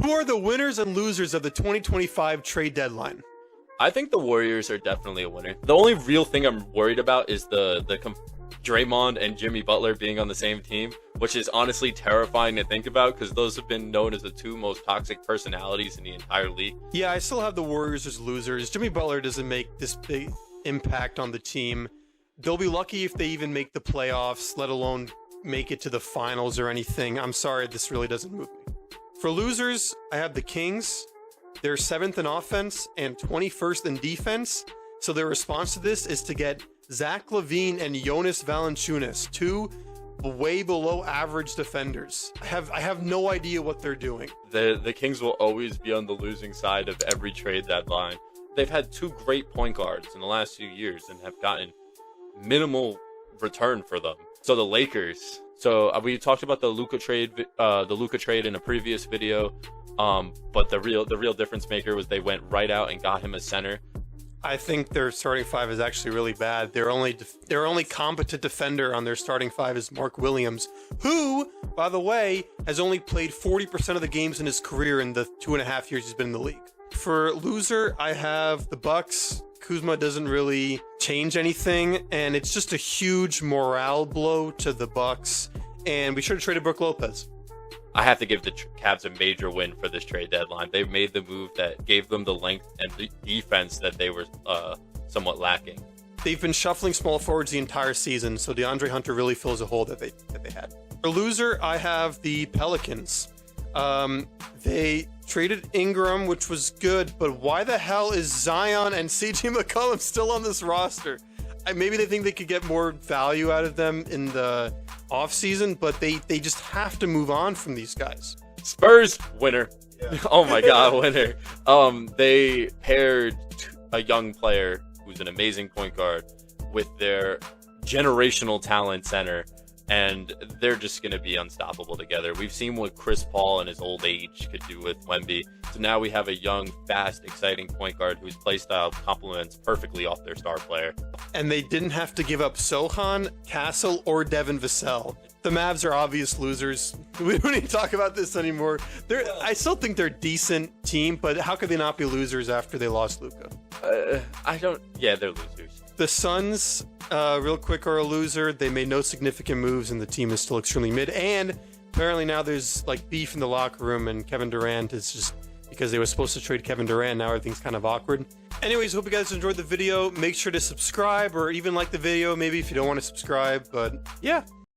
Who are the winners and losers of the 2025 trade deadline? I think the Warriors are definitely a winner. The only real thing I'm worried about is the Draymond and Jimmy Butler being on the same team, which is honestly terrifying to think about because those have been known as the two most toxic personalities in the entire league. Yeah, I still have the Warriors as losers. Jimmy Butler doesn't make this big impact on the team. They'll be lucky if they even make the playoffs, let alone make it to the finals or anything. I'm sorry, this really doesn't move me. For losers, I have the Kings. They're 7th in offense and 21st in defense. So their response to this is to get Zach LaVine and Jonas Valanciunas, two way below average defenders. I have no idea what they're doing. The Kings will always be on the losing side of every trade deadline. They've had two great point guards in the last few years and have gotten minimal return for them. So the Lakers. So we talked about the Luka trade in a previous video. But the real difference maker was they went right out and got him a center. I think their starting five is actually really bad. Their only competent defender on their starting five is Mark Williams, who, by the way, has only played 40% of the games in his career in the 2.5 years he's been in the league. For loser, I have the Bucks. Kuzma doesn't really change anything, and it's just a huge morale blow to the Bucks. And we should have traded Brook Lopez. I have to give the Cavs a major win for this trade deadline. They made the move that gave them the length and the defense that they were somewhat lacking. They've been shuffling small forwards the entire season, so DeAndre Hunter really fills a hole that they had. For loser, I have the Pelicans. They traded Ingram, which was good, but why the hell is Zion and CJ McCollum still on this roster? Maybe they think they could get more value out of them in the offseason, but they just have to move on from these guys. Spurs, winner. Yeah. Oh my God, winner. They paired a young player who's an amazing point guard with their generational talent center, and they're just going to be unstoppable together. We've seen what Chris Paul in his old age could do with Wemby. So now we have a young, fast, exciting point guard whose play style complements perfectly off their star player. And they didn't have to give up Sohan, Castle, or Devin Vassell. The Mavs are obvious losers. We don't need to talk about this anymore. I still think they're a decent team, but how could they not be losers after they lost Luka? Yeah, they're losers. The Suns, real quick, are a loser. They made no significant moves, and the team is still extremely mid. And apparently now there's like beef in the locker room, and Kevin Durant is just, because they were supposed to trade Kevin Durant, now everything's kind of awkward. Anyways, hope you guys enjoyed the video. Make sure to subscribe or even like the video, maybe if you don't want to subscribe. But yeah,